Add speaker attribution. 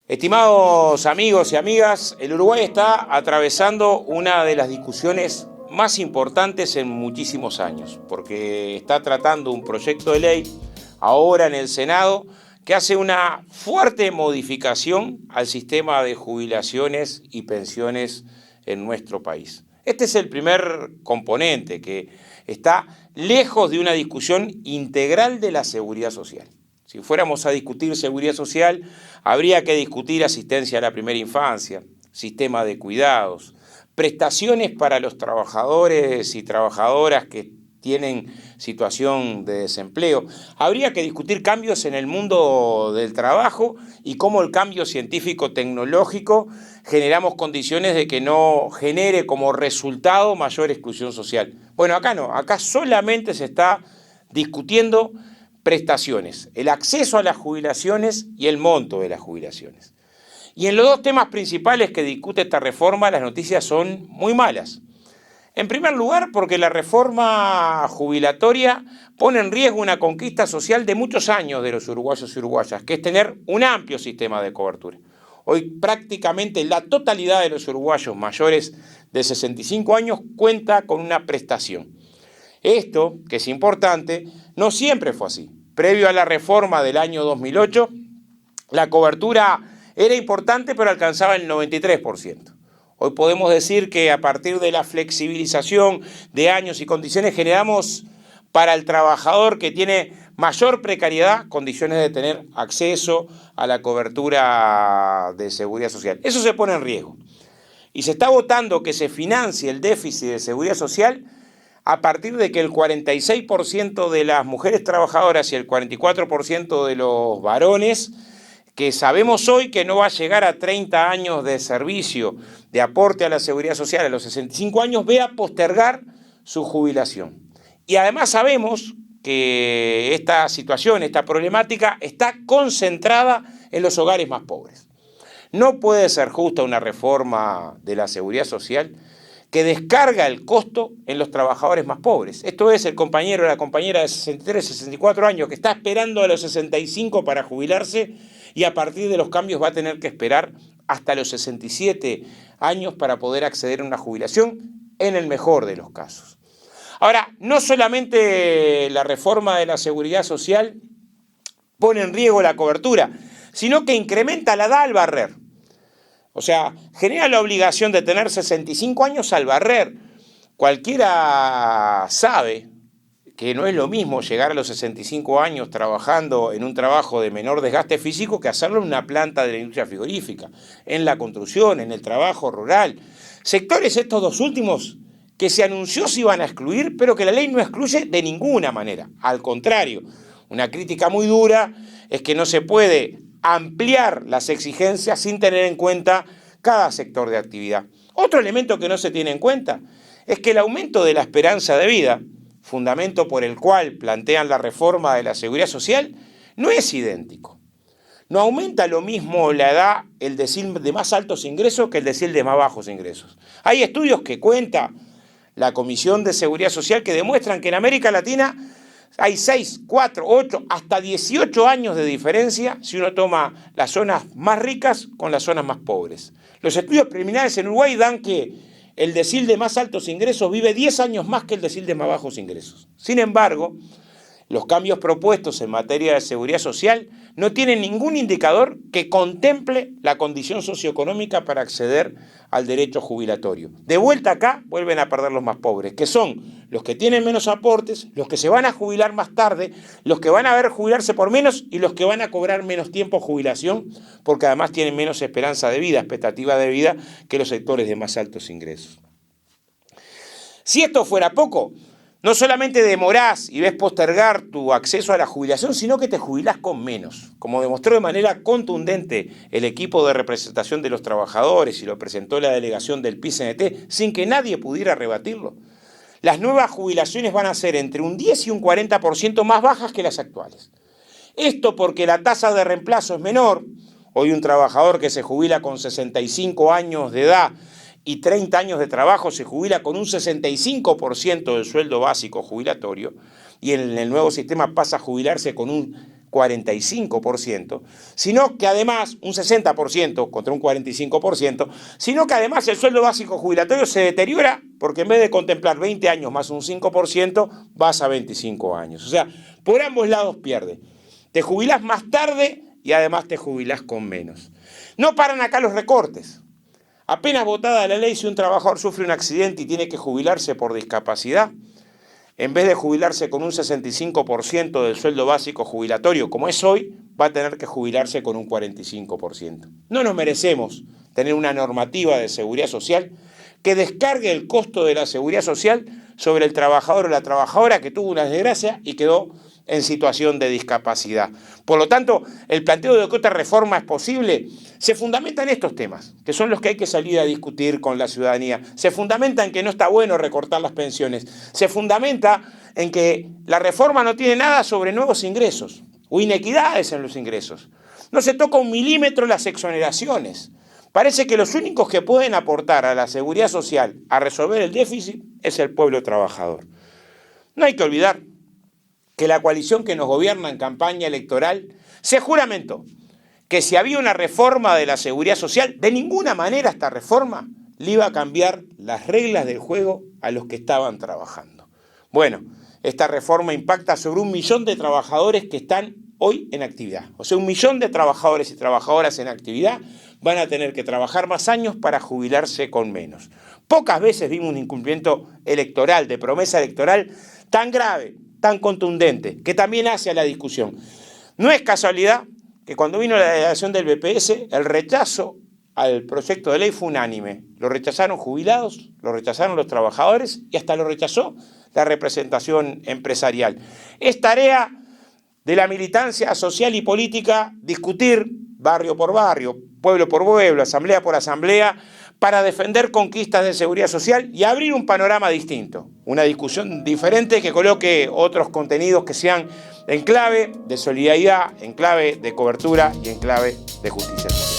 Speaker 1: Estimados amigos y amigas, el Uruguay está atravesando una de las discusiones más importantes en muchísimos años, porque está tratando un proyecto de ley ahora en el Senado que hace una fuerte modificación al sistema de jubilaciones y pensiones en nuestro país. Este es el primer componente que está lejos de una discusión integral de la seguridad social. Si fuéramos a discutir seguridad social, habría que discutir asistencia a la primera infancia, sistema de cuidados, prestaciones para los trabajadores y trabajadoras que tienen situación de desempleo. Habría que discutir cambios en el mundo del trabajo y cómo el cambio científico-tecnológico generamos condiciones de que no genere como resultado mayor exclusión social. Bueno, acá no, acá solamente se está discutiendo prestaciones, el acceso a las jubilaciones y el monto de las jubilaciones. Y en los dos temas principales que discute esta reforma, las noticias son muy malas. En primer lugar, porque la reforma jubilatoria pone en riesgo una conquista social de muchos años de los uruguayos y uruguayas, que es tener un amplio sistema de cobertura. Hoy prácticamente la totalidad de los uruguayos mayores de 65 años cuenta con una prestación. Esto, que es importante, no siempre fue así. Previo a la reforma del año 2008, la cobertura era importante, pero alcanzaba el 93%. Hoy podemos decir que a partir de la flexibilización de años y condiciones generamos para el trabajador que tiene mayor precariedad condiciones de tener acceso a la cobertura de seguridad social. Eso se pone en riesgo. Y se está votando que se financie el déficit de seguridad social a partir de que el 46% de las mujeres trabajadoras y el 44% de los varones, que sabemos hoy que no va a llegar a 30 años de servicio, de aporte a la seguridad social a los 65 años, vea postergar su jubilación. Y además sabemos que esta situación, esta problemática, está concentrada en los hogares más pobres. No puede ser justa una reforma de la seguridad social que descarga el costo en los trabajadores más pobres. Esto es el compañero o la compañera de 63, 64 años que está esperando a los 65 para jubilarse y a partir de los cambios va a tener que esperar hasta los 67 años para poder acceder a una jubilación en el mejor de los casos. Ahora, no solamente la reforma de la seguridad social pone en riesgo la cobertura, sino que incrementa la edad al barrer. O sea, genera la obligación de tener 65 años al barrer. Cualquiera sabe que no es lo mismo llegar a los 65 años trabajando en un trabajo de menor desgaste físico que hacerlo en una planta de la industria frigorífica, en la construcción, en el trabajo rural. Sectores estos dos últimos que se anunció se iban a excluir, pero que la ley no excluye de ninguna manera. Al contrario, una crítica muy dura es que no se puede ampliar las exigencias sin tener en cuenta cada sector de actividad. Otro elemento que no se tiene en cuenta es que el aumento de la esperanza de vida, fundamento por el cual plantean la reforma de la seguridad social, no es idéntico. No aumenta lo mismo la edad, el decil de más altos ingresos que el decil de más bajos ingresos. Hay estudios que cuenta la Comisión de Seguridad Social que demuestran que en América Latina hay 6, 4, 8, hasta 18 años de diferencia si uno toma las zonas más ricas con las zonas más pobres. Los estudios preliminares en Uruguay dan que el decil de más altos ingresos vive 10 años más que el decil de más bajos ingresos. Sin embargo, los cambios propuestos en materia de seguridad social no tienen ningún indicador que contemple la condición socioeconómica para acceder al derecho jubilatorio. De vuelta acá vuelven a perder los más pobres, que son los que tienen menos aportes, los que se van a jubilar más tarde, los que van a ver jubilarse por menos y los que van a cobrar menos tiempo jubilación, porque además tienen menos esperanza de vida, expectativa de vida, que los sectores de más altos ingresos. Si esto fuera poco, no solamente demorás y ves postergar tu acceso a la jubilación, sino que te jubilás con menos. Como demostró de manera contundente el equipo de representación de los trabajadores y lo presentó la delegación del PIT-CNT sin que nadie pudiera rebatirlo. Las nuevas jubilaciones van a ser entre un 10 y un 40% más bajas que las actuales. Esto porque la tasa de reemplazo es menor. Hoy un trabajador que se jubila con 65 años de edad y 30 años de trabajo se jubila con un 65% del sueldo básico jubilatorio y en el nuevo sistema pasa a jubilarse con un 45%, sino que además, un 60% contra un 45%, sino que además el sueldo básico jubilatorio se deteriora porque en vez de contemplar 20 años más un 5%, vas a 25 años. O sea, por ambos lados pierde. Te jubilás más tarde y además te jubilás con menos. No paran acá los recortes. Apenas votada la ley, si un trabajador sufre un accidente y tiene que jubilarse por discapacidad, en vez de jubilarse con un 65% del sueldo básico jubilatorio, como es hoy, va a tener que jubilarse con un 45%. No nos merecemos tener una normativa de seguridad social que descargue el costo de la seguridad social sobre el trabajador o la trabajadora que tuvo una desgracia y quedó en situación de discapacidad. Por lo tanto, el planteo de que otra reforma es posible se fundamenta en estos temas, que son los que hay que salir a discutir con la ciudadanía. Se fundamenta en que no está bueno recortar las pensiones. Se fundamenta en que la reforma no tiene nada sobre nuevos ingresos o inequidades en los ingresos. No se toca un milímetro las exoneraciones. Parece que los únicos que pueden aportar a la seguridad social a resolver el déficit es el pueblo trabajador. No hay que olvidar que la coalición que nos gobierna en campaña electoral se juramentó que si había una reforma de la seguridad social, de ninguna manera esta reforma le iba a cambiar las reglas del juego a los que estaban trabajando. Bueno, esta reforma impacta sobre 1 millón de trabajadores que están hoy en actividad. O sea, 1 millón de trabajadores y trabajadoras en actividad van a tener que trabajar más años para jubilarse con menos. Pocas veces vimos un incumplimiento electoral, de promesa electoral, tan grave, tan contundente, que también hace a la discusión. No es casualidad que cuando vino la delegación del BPS, el rechazo al proyecto de ley fue unánime. Lo rechazaron jubilados, lo rechazaron los trabajadores y hasta lo rechazó la representación empresarial. Es tarea de la militancia social y política discutir barrio por barrio, pueblo por pueblo, asamblea por asamblea, para defender conquistas de seguridad social y abrir un panorama distinto, una discusión diferente que coloque otros contenidos que sean en clave de solidaridad, en clave de cobertura y en clave de justicia social.